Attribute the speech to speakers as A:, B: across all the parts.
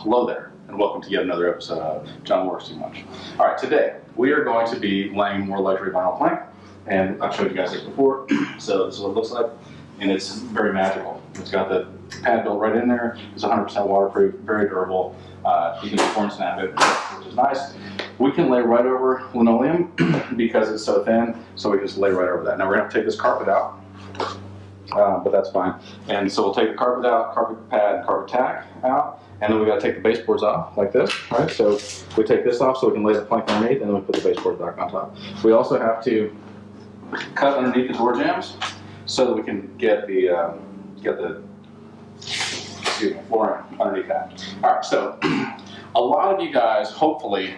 A: Hello there, and welcome to yet another episode of John Works Too Much. All right, today we are going to be laying more luxury vinyl plank, and I've showed you guys this before, so this is what it looks like, and it's very magical. It's got the pad built right in there. It's 100% waterproof, very durable. You can form snap it, which is nice. We can lay right over linoleum because it's so thin, so we can just lay right over that. Now we're going to have to take this carpet out. But that's fine. And so we'll take the carpet out, carpet pad, carpet tack out, and then we got to take the baseboards off like this, right? So we take this off so we can lay the plank underneath, and then we put the baseboards back on top. We also have to cut underneath the door jambs so that we can get the flooring underneath that. All right, so a lot of you guys hopefully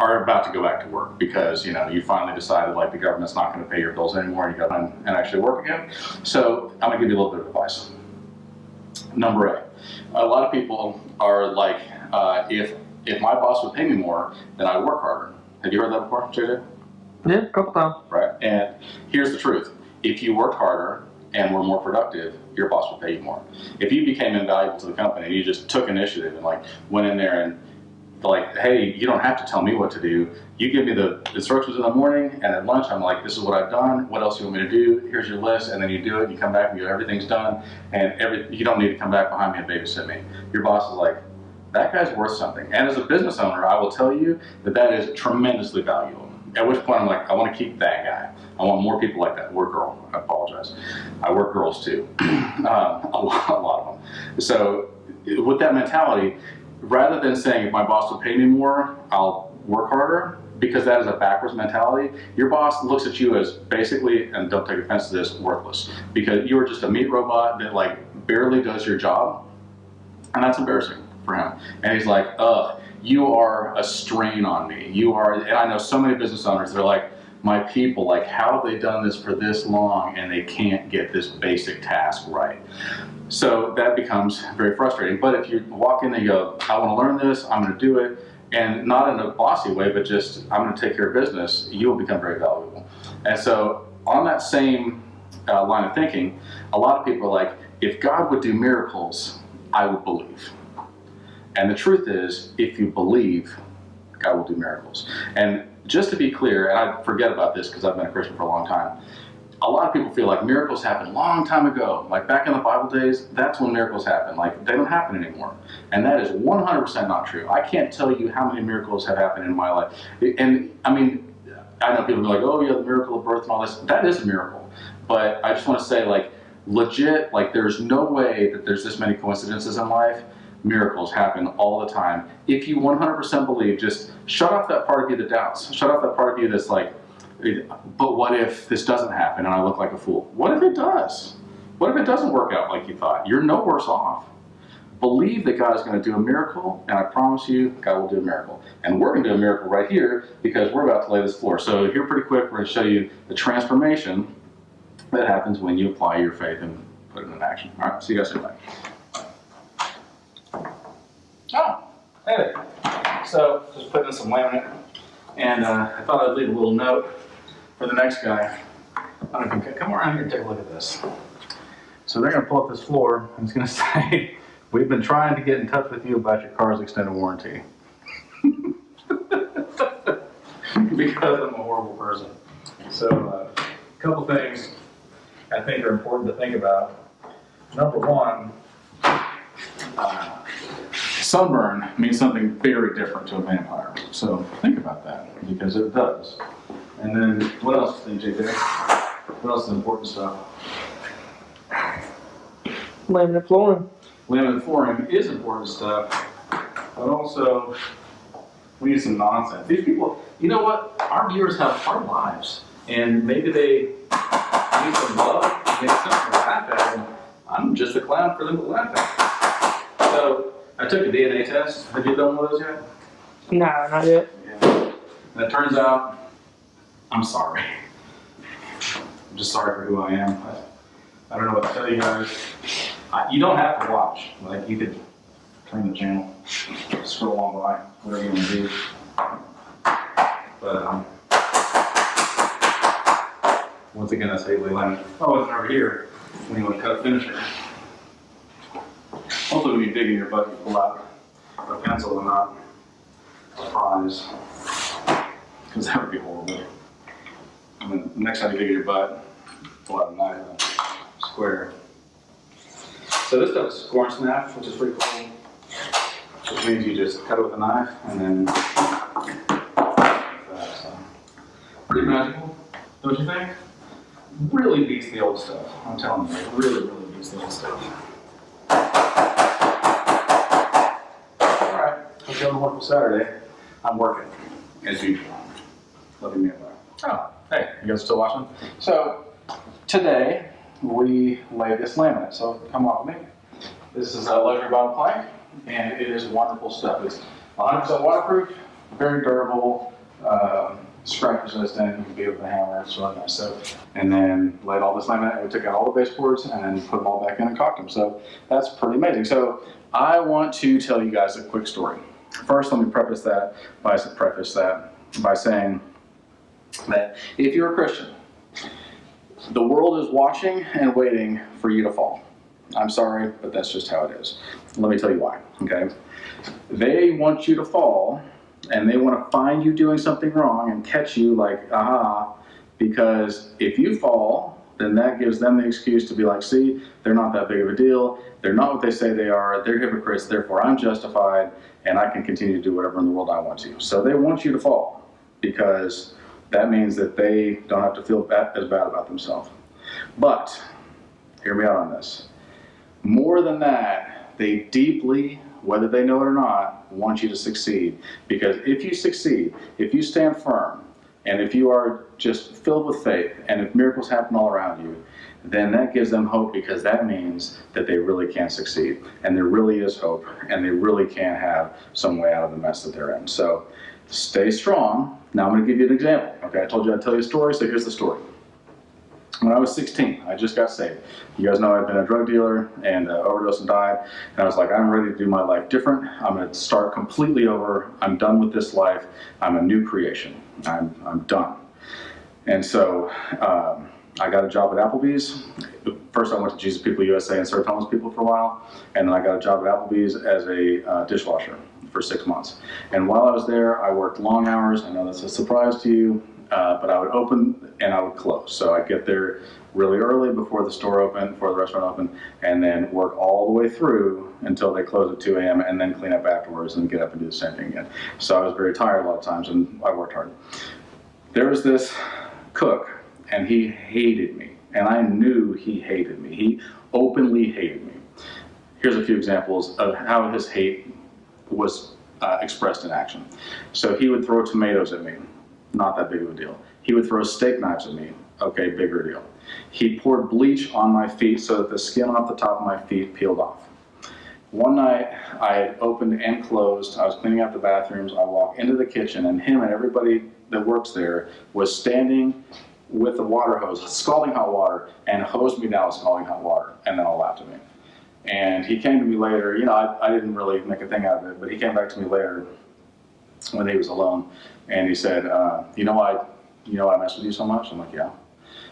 A: are about to go back to work because you finally decided like the government's not going to pay your bills anymore and you got to and actually work again. So I'm going to give you a little bit of advice. Number 8, a lot of people are like, if my boss would pay me more, then I'd work harder. Have you heard that before, JJ?
B: Yeah, a couple times.
A: Right. And here's the truth: if you worked harder and were more productive, your boss would pay you more. If you became invaluable to the company and you just took initiative and like went in there and like, hey, you don't have to tell me what to do. You give me the instructions in the morning, and at lunch I'm like, this is what I've done. What else do you want me to do? Here's your list, and then you do it. You come back and everything's done, and you don't need to come back behind me and babysit me. Your boss is like, that guy's worth something. And as a business owner, I will tell you that is tremendously valuable. At which point I'm like, I want to keep that guy. I want more people like that. Work girl. I apologize. I work girls too. A lot of them. So with that mentality, rather than saying if my boss will pay me more, I'll work harder, because that is a backwards mentality. Your boss looks at you as basically, and don't take offense to this, worthless, because you are just a meat robot that like barely does your job, and that's embarrassing for him. And he's like, ugh, you are a strain on me. You are, and I know so many business owners, they're like, my people, like, how have they done this for this long and they can't get this basic task right? So that becomes very frustrating. But if you walk in and you go, I want to learn this, I'm going to do it, and not in a bossy way, but just I'm going to take care of business, you will become very valuable. And so on that same line of thinking, a lot of people are like, if God would do miracles, I would believe. And the truth is, if you believe, God will do miracles. And just to be clear, and I forget about this because I've been a Christian for a long time, a lot of people feel like miracles happened a long time ago. Like back in the Bible days, that's when miracles happened. Like they don't happen anymore. And that is 100% not true. I can't tell you how many miracles have happened in my life. And I mean, I know people are like, oh yeah, the miracle of birth and all this. That is a miracle. But I just want to say, like, legit, like there's no way that there's this many coincidences in life. Miracles happen all the time. If you 100% believe, just shut off that part of you that doubts. Shut off that part of you that's like, but what if this doesn't happen and I look like a fool? What if it does? What if it doesn't work out like you thought? You're no worse off. Believe that God is going to do a miracle, and I promise you, God will do a miracle. And we're going to do a miracle right here because we're about to lay this floor. So here pretty quick, we're going to show you the transformation that happens when you apply your faith and put it in action. All right, see you guys soon. Bye. Oh, hey there. So just putting in some laminate, and I thought I'd leave a little note for the next guy. I don't know if you can come around here and take a look at this. So they're going to pull up this floor, and it's going to say, we've been trying to get in touch with you about your car's extended warranty. Because I'm a horrible person. So a couple things I think are important to think about. Number one, sunburn means something very different to a vampire. So think about that, because it does. And then what else do you think, JJ? What else is important stuff?
B: Laminate flooring.
A: Laminate flooring is important stuff, but also we need some nonsense. These people, you know what? Our viewers have hard lives, and maybe they need some love, need something to laugh at, and I'm just a clown for them to laugh at. So I took a DNA test. Have you done one of those yet?
B: No, not yet.
A: Yeah. And it turns out, I'm sorry. I'm just sorry for who I am. I don't know what to tell you guys. You don't have to watch. Like, you could turn the channel, scroll on by, whatever you want to do. But once again, that's Haley Lemon. Oh, it's over here when you want to cut a finisher. Hopefully when you dig in your butt, you pull out a pencil and not a prize, because that would be horrible. And then next time you dig in your butt, pull out a knife, a square. So this stuff is corn snap, which is pretty cool. Which means you just cut it with a knife and then so. Pretty magical, don't you think? Really beats the old stuff. I'm telling you, it really, really beats the old stuff. Alright, hope you have a wonderful Saturday. I'm working, as usual. Loving me about. Oh, hey, you guys still watching? So, today, we lay this laminate, so come on with me. This is a luxury bottom plank, and it is wonderful stuff. It's 100% waterproof, very durable, scratch resistant. You can beat with a hammer. It's really nice. So, and then laid all this laminate, and we took out all the baseboards and then put them all back in and caulked them. So that's pretty amazing. So I want to tell you guys a quick story. First, let me preface that by saying that if you're a Christian, the world is watching and waiting for you to fall. I'm sorry, but that's just how it is. Let me tell you why, okay? They want you to fall, and they want to find you doing something wrong and catch you like, aha, because if you fall, then that gives them the excuse to be like, see, they're not that big of a deal. They're not what they say they are. They're hypocrites. Therefore, I'm justified, and I can continue to do whatever in the world I want to. So they want you to fall because that means that they don't have to feel as bad about themselves. But, hear me out on this. More than that, they deeply, whether they know it or not, want you to succeed. Because if you succeed, if you stand firm, and if you are just filled with faith, and if miracles happen all around you, then that gives them hope, because that means that they really can succeed. And there really is hope, and they really can have some way out of the mess that they're in. So stay strong. Now I'm going to give you an example. Okay, I told you I'd tell you a story, so here's the story. When I was 16, I just got saved. You guys know I've been a drug dealer and overdosed and died. And I was like, I'm ready to do my life different. I'm going to start completely over. I'm done with this life. I'm a new creation. I'm done. And so I got a job at Applebee's. First I went to Jesus People USA and served homeless people for a while. And then I got a job at Applebee's as a dishwasher for 6 months. And while I was there, I worked long hours. I know that's a surprise to you. But I would open and I would close. So I'd get there really early before the store opened, before the restaurant opened, and then work all the way through until they close at 2 a.m. and then clean up afterwards and get up and do the same thing again. So I was very tired a lot of times, and I worked hard. There was this cook, and he hated me, and I knew he hated me. He openly hated me. Here's a few examples of how his hate was expressed in action. So he would throw tomatoes at me. Not that big of a deal. He would throw steak knives at me. Okay, bigger deal. He poured bleach on my feet so that the skin off the top of my feet peeled off. One night, I opened and closed. I was cleaning out the bathrooms. I walked into the kitchen, and him and everybody that works there was standing with the water hose, scalding hot water, and hosed me down with scalding hot water, and then all laughed at me. And he came to me later. You know, I didn't really make a thing out of it, but he came back to me later when he was alone, and he said, you know why I mess with you so much? I'm like, yeah.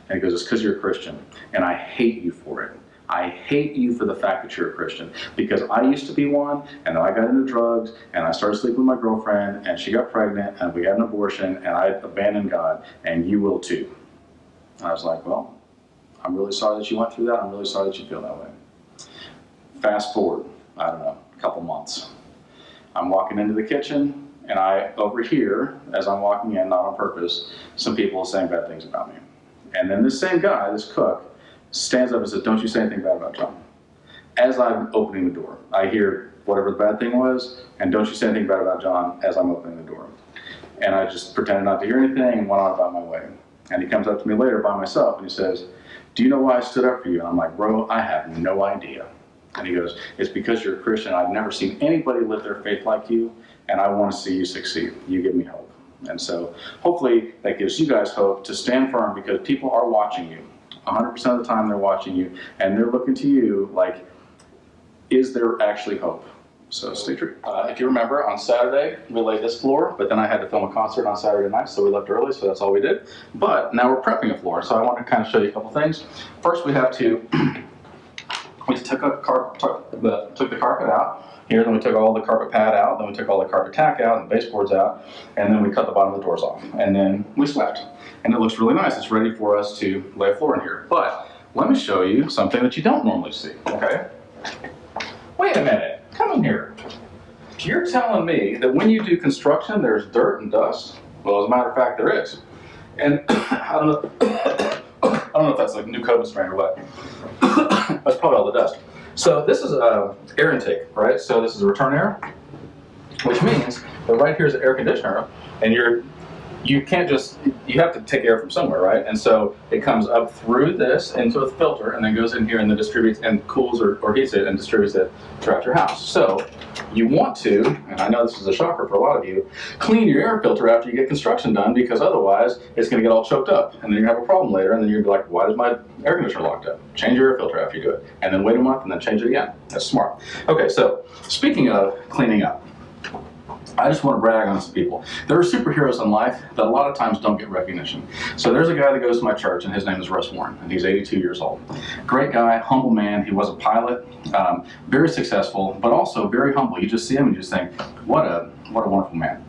A: And he goes, it's because you're a Christian, and I hate you for it. I hate you for the fact that you're a Christian, because I used to be one, and then I got into drugs, and I started sleeping with my girlfriend, and she got pregnant, and we had an abortion, and I abandoned God, and you will too. And I was like, well, I'm really sorry that you went through that. I'm really sorry that you feel that way. Fast forward, I don't know, a couple months. I'm walking into the kitchen, and I overhear, as I'm walking in, not on purpose, some people saying bad things about me. And then this same guy, this cook, stands up and says, don't you say anything bad about John. As I'm opening the door, I hear whatever the bad thing was, and don't you say anything bad about John as I'm opening the door. And I just pretended not to hear anything and went on about my way. And he comes up to me later by myself, and he says, do you know why I stood up for you? And I'm like, bro, I have no idea. And he goes, it's because you're a Christian. I've never seen anybody live their faith like you, and I want to see you succeed. You give me hope. And so hopefully that gives you guys hope to stand firm, because people are watching you. 100% of the time they're watching you, and they're looking to you like, is there actually hope? So stay true. If you remember, on Saturday, we laid this floor, but then I had to film a concert on Saturday night, so we left early, so that's all we did. But now we're prepping a floor, so I want to kind of show you a couple things. First, we have to we took the carpet out here, then we took all the carpet pad out, then we took all the carpet tack out and baseboards out, and then we cut the bottom of the doors off, and then we swept. And it looks really nice. It's ready for us to lay a floor in here. But let me show you something that you don't normally see, okay? Wait a minute, come in here. You're telling me that when you do construction, there's dirt and dust? Well, as a matter of fact, there is. And I don't know if that's like a new COVID strain or what. That's probably all the dust. So this is air intake, right? So this is a return air, which means that right here is an air conditioner, and you can't just, you have to take air from somewhere, right? And so it comes up through this into a filter and then goes in here and then distributes and cools or heats it and distributes it throughout your house. So you want to, and I know this is a shocker for a lot of you, clean your air filter after you get construction done, because otherwise it's going to get all choked up and then you're going to have a problem later, and then you're going to be like, why is my air conditioner locked up? Change your air filter after you do it, and then wait a month and then change it again. That's smart. Okay, so speaking of cleaning up, I just want to brag on some people. There are superheroes in life that a lot of times don't get recognition. So there's a guy that goes to my church, and his name is Russ Warren, and he's 82 years old. Great guy, humble man. He was a pilot, very successful, but also very humble. You just see him and you just think, what a wonderful man.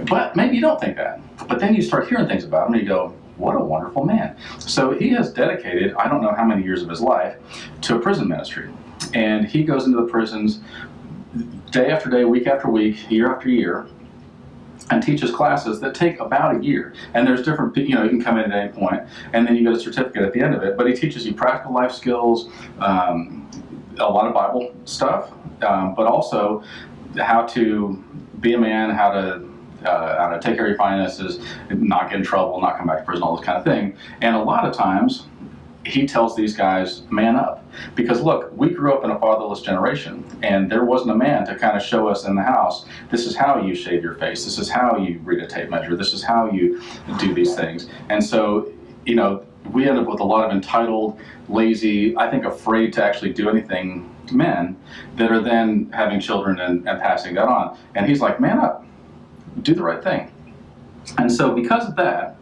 A: But maybe you don't think that. But then you start hearing things about him and you go, what a wonderful man. So he has dedicated, I don't know how many years of his life, to a prison ministry. And he goes into the prisons day after day, week after week, year after year, and teaches classes that take about a year. And there's different, you can come in at any point, and then you get a certificate at the end of it. But he teaches you practical life skills, a lot of Bible stuff, but also how to be a man, how to take care of your finances, not get in trouble, not come back to prison, all this kind of thing. And a lot of times, he tells these guys, man up. Because look, we grew up in a fatherless generation, and there wasn't a man to kind of show us in the house, this is how you shave your face, this is how you read a tape measure, this is how you do these things. And so, we end up with a lot of entitled, lazy, I think afraid to actually do anything men that are then having children and passing that on. And he's like, man up, do the right thing. And so because of that,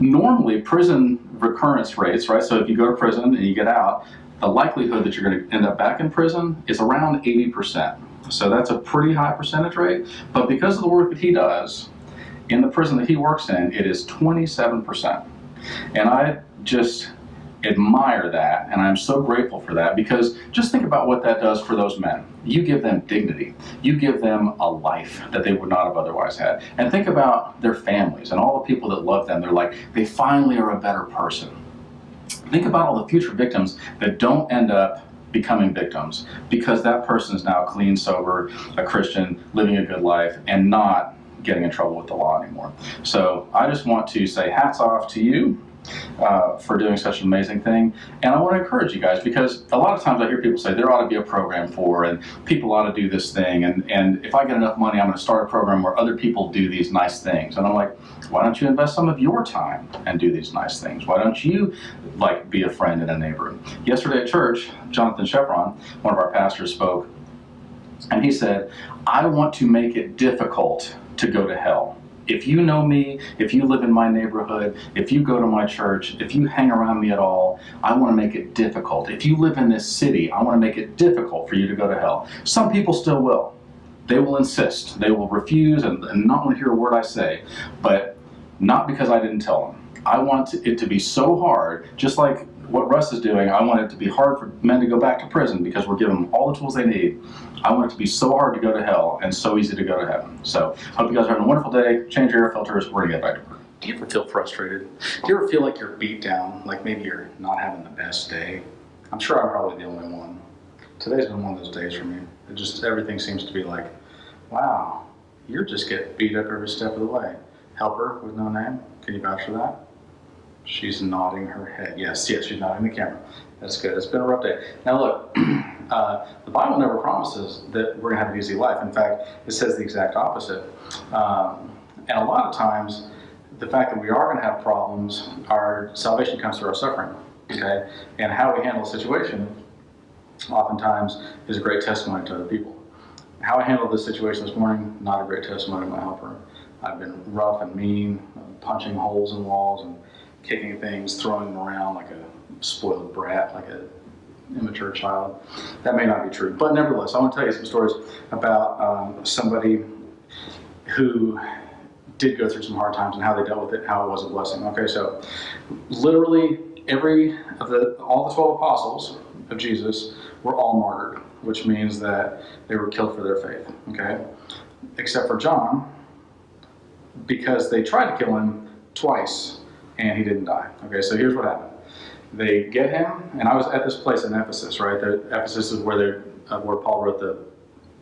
A: normally prison recurrence rates, right? So if you go to prison and you get out, the likelihood that you're going to end up back in prison is around 80%. So that's a pretty high percentage rate. But because of the work that he does in the prison that he works in, it is 27%. And I just admire that, and I'm so grateful for that, because just think about what that does for those men. You give them dignity. You give them a life that they would not have otherwise had. And think about their families and all the people that love them. They're like, they finally are a better person. Think about all the future victims that don't end up becoming victims because that person is now clean, sober, a Christian, living a good life, and not getting in trouble with the law anymore. So I just want to say hats off to you for doing such an amazing thing. And I want to encourage you guys, because a lot of times I hear people say there ought to be a program for, and people ought to do this thing, and if I get enough money, I'm going to start a program where other people do these nice things. And I'm like, why don't you invest some of your time and do these nice things? Why don't you be a friend and a neighbor? Yesterday at church, Jonathan Chevron, one of our pastors, spoke, and he said, I want to make it difficult to go to hell. If you know me, if you live in my neighborhood, if you go to my church, if you hang around me at all, I want to make it difficult. If you live in this city, I want to make it difficult for you to go to hell. Some people still will. They will insist. They will refuse and not want to hear a word I say, but not because I didn't tell them. I want it to be so hard, just like what Russ is doing. I want it to be hard for men to go back to prison because we're giving them all the tools they need. I want it to be so hard to go to hell and so easy to go to heaven. So, hope you guys are having a wonderful day. Change your air filters. We're going to get back to work. Do you ever feel frustrated? Do you ever feel like you're beat down? Like maybe you're not having the best day? I'm sure I'm probably the only one. Today's been one of those days for me. Everything seems to be like, wow, you're just getting beat up every step of the way. Helper with no name. Can you vouch for that? She's nodding her head. Yes, she's nodding the camera. That's good. It's been a rough day. Now look, the Bible never promises that we're going to have an easy life. In fact, it says the exact opposite. And a lot of times, the fact that we are going to have problems, our salvation comes through our suffering. Okay? And how we handle a situation oftentimes is a great testimony to other people. How I handled this situation this morning, not a great testimony to my helper. I've been rough and mean, punching holes in walls and kicking things, throwing them around like a spoiled brat, like a
C: immature child. That may not be true, but nevertheless, I want to tell you some stories about somebody who did go through some hard times and how they dealt with it, how it was a blessing. Okay, so literally all the 12 apostles of Jesus were all martyred, which means that they were killed for their faith. Okay, except for John, because they tried to kill him twice and he didn't die. Okay, so here's what happened. They get him, and I was at this place in Ephesus, right? Ephesus is where Paul wrote the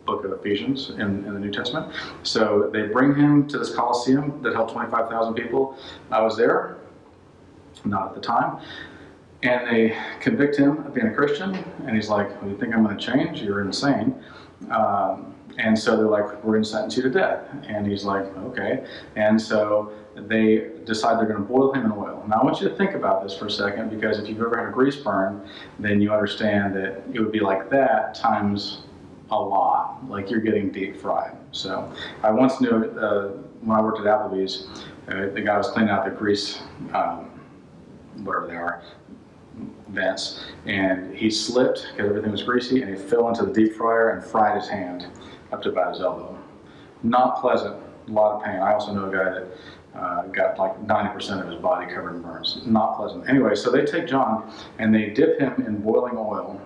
C: book of Ephesians in the New Testament. So they bring him to this Colosseum that held 25,000 people. I was there, not at the time. And they convict him of being a Christian, and he's like, well, you think I'm going to change? You're insane. And so they're like, we're going to sentence you to death. And he's like, okay. And so they decide they're going to boil him in oil. Now I want you to think about this for a second, because if you've ever had a grease burn, then you understand that it would be like that times a lot, like you're getting deep fried. So I once knew, when I worked at Applebee's, the guy was cleaning out the grease, whatever they are, vents, and he slipped because everything was greasy, and he fell into the deep fryer and fried his hand up to about his elbow. Not pleasant, a lot of pain. I also know a guy that got like 90% of his body covered in burns. Not pleasant. Anyway, so they take John and they dip him in boiling oil,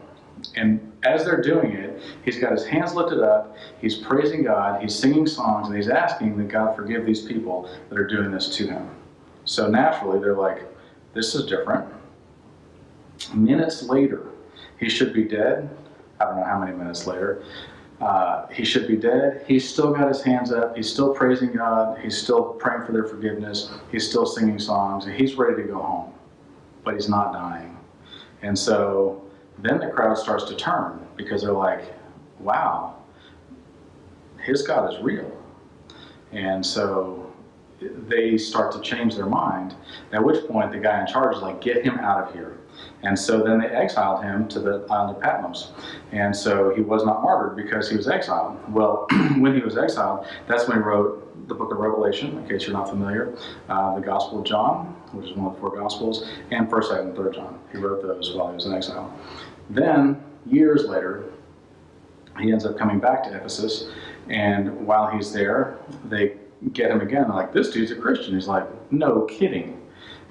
C: and as they're doing it, he's got his hands lifted up, he's praising God, he's singing songs, and he's asking that God forgive these people that are doing this to him. So naturally, they're like, this is different. Minutes later, he should be dead. I don't know how many minutes later. He should be dead. He's still got his hands up. He's still praising God. He's still praying for their forgiveness. He's still singing songs. He's ready to go home, but he's not dying. And so then the crowd starts to turn, because they're like, wow, his God is real. And so they start to change their mind, at which point the guy in charge is like, get him out of here. And so then they exiled him to the island of Patmos. And so he was not martyred because he was exiled. Well, when he was exiled, that's when he wrote the book of Revelation, in case you're not familiar, the Gospel of John, which is one of the 4 Gospels, and 1st, 2nd, and 3rd John. He wrote those while he was in exile. Then, years later, he ends up coming back to Ephesus, and while he's there, they get him again. They're like, this dude's a Christian. He's like, no kidding.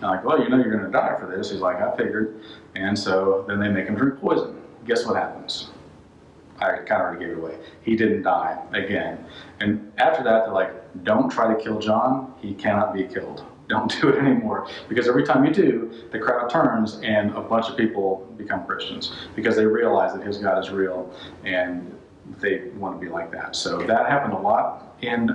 C: And like, well, you know you're going to die for this. He's like, I figured. And so then they make him drink poison. Guess what happens? I kind of already gave it away. He didn't die again. And after that, they're like, don't try to kill John. He cannot be killed. Don't do it anymore. Because every time you do, the crowd turns and a bunch of people become Christians, because they realize that his God is real and they want to be like that. So that happened a lot. And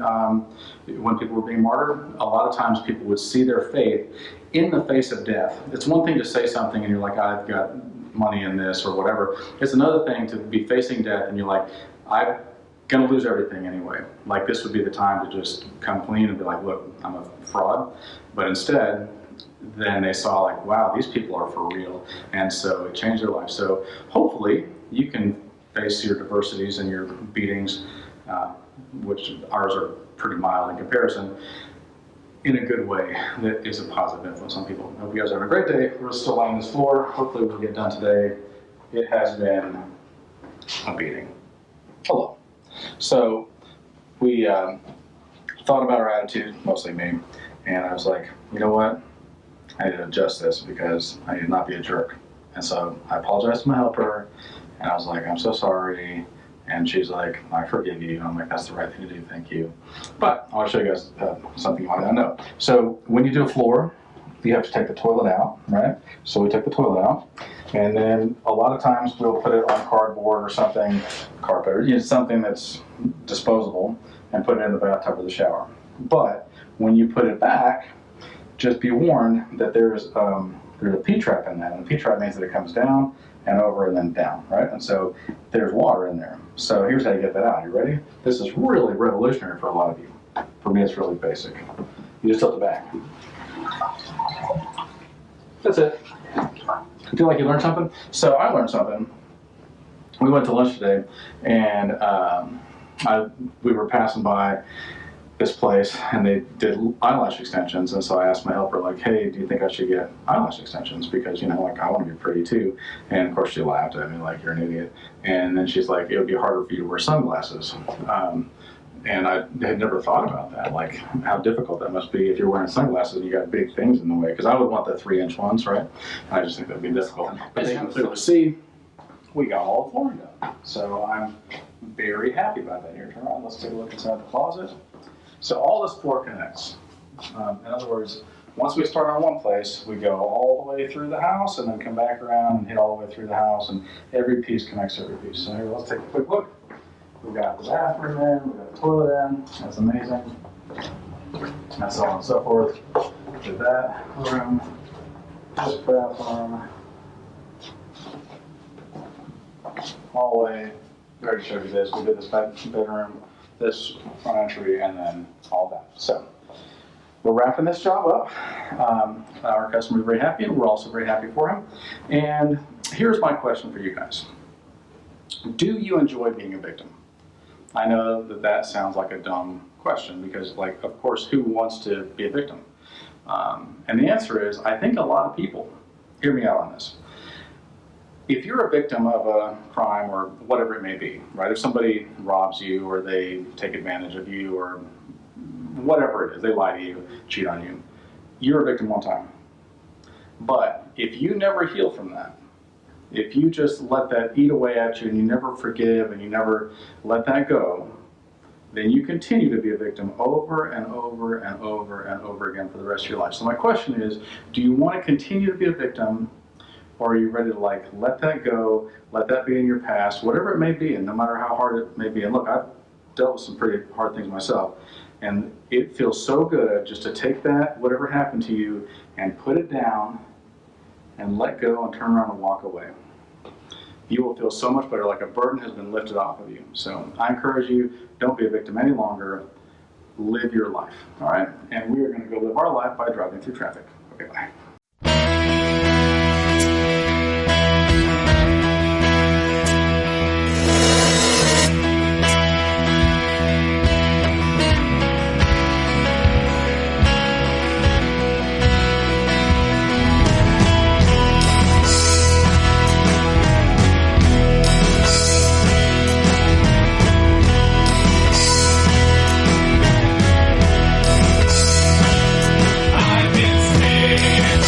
C: when people were being martyred, a lot of times people would see their faith in the face of death. It's one thing to say something and you're like, I've got money in this or whatever. It's another thing to be facing death and you're like, I'm going to lose everything anyway. Like, this would be the time to just come clean and be like, look, I'm a fraud. But instead, then they saw like, wow, these people are for real. And so it changed their life. So hopefully you can face your diversities and your beatings, which ours are pretty mild in comparison, in a good way that is a positive influence on people. I hope you guys are having a great day. We're still lying on this floor. Hopefully we'll get done today. It has been a beating. Hello. So we thought about our attitude, mostly me, and I was like, you know what? I need to adjust this because I need to not be a jerk. And so I apologized to my helper, and I was like, I'm so sorry. And she's like, I forgive you. And I'm like, that's the right thing to do, thank you. But I want to show you guys something you might not know. So when you do a floor, you have to take the toilet out, right? So we took the toilet out, and then a lot of times we'll put it on cardboard or something, carpet, or something that's disposable, and put it in the bathtub or the shower. But when you put it back, just be warned that there's a P-trap in that, and a P-trap means that it comes down and over and then down, right? And so there's water in there. So here's how you get that out. You ready? This is really revolutionary for a lot of you. For me, it's really basic. You just tilt it back. That's it. You feel like you learned something? So I learned something. We went to lunch today, and we were passing by this place, and they did eyelash extensions. And so I asked my helper, like, hey, do you think I should get eyelash extensions? Because, you know, like, I want to be pretty too. And of course she laughed at me like, you're an idiot. And then she's like, it would be harder for you to wear sunglasses. And I had never thought about that, like how difficult that must be if you're wearing sunglasses and you got big things in the way. Because I would want the 3-inch ones, right? And I just think that'd be difficult. But as you can clearly see, we got all the flooring done. So I'm very happy about that. Here, turn around, let's take a look inside the closet. So all this floor connects. In other words, once we start on one place, we go all the way through the house and then come back around and hit all the way through the house, and every piece connects to every piece. So here, let's take a quick look. We've got the bathroom in, we've got the toilet in. That's amazing. And so on and so forth. Did that room, this bathroom, hallway. We already showed you this. We did this bedroom, this front entry, and then all that. So we're wrapping this job up. Our customer is very happy, and we're also very happy for him. And here's my question for you guys. Do you enjoy being a victim? I know that that sounds like a dumb question because, like, of course, who wants to be a victim? And the answer is, I think a lot of people. Hear me out on this. If you're a victim of a crime or whatever it may be, right? If somebody robs you or they take advantage of you or whatever it is, they lie to you, cheat on you, you're a victim one time. But if you never heal from that, if you just let that eat away at you and you never forgive and you never let that go, then you continue to be a victim over and over and over and over again for the rest of your life. So my question is, do you want to continue to be a victim, or are you ready to, like, let that go, let that be in your past, whatever it may be, and no matter how hard it may be. And look, I've dealt with some pretty hard things myself, and it feels so good just to take that, whatever happened to you, and put it down and let go and turn around and walk away. You will feel so much better, like a burden has been lifted off of you. So I encourage you, don't be a victim any longer. Live your life, all right? And we are going to go live our life by driving through traffic. Okay, bye.
D: I've been scared.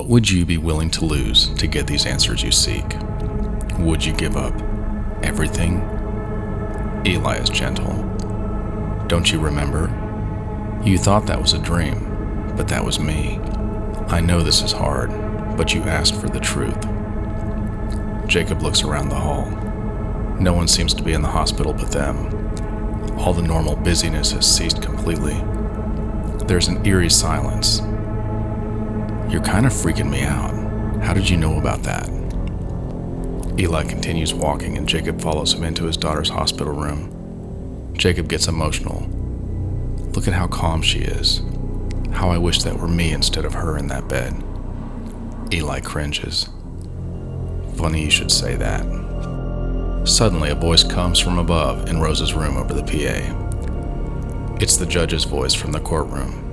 D: What would you be willing to lose to get these answers you seek? Would you give up everything? Eli is gentle. Don't you remember? You thought that was a dream, but that was me. I know this is hard, but you asked for the truth. Jacob looks around the hall. No one seems to be in the hospital but them. All the normal busyness has ceased completely. There's an eerie silence. You're kind of freaking me out. How did you know about that? Eli continues walking and Jacob follows him into his daughter's hospital room. Jacob gets emotional. Look at how calm she is. How I wish that were me instead of her in that bed. Eli cringes. Funny you should say that. Suddenly, a voice comes from above in Rose's room over the PA. It's the judge's voice from the courtroom.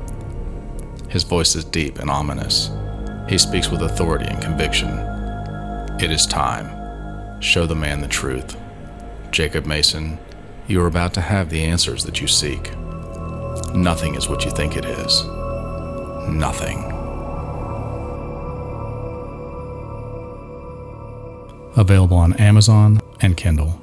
D: His voice is deep and ominous. He speaks with authority and conviction. It is time. Show the man the truth. Jacob Mason, you are about to have the answers that you seek. Nothing is what you think it is. Nothing. Available on Amazon and Kindle.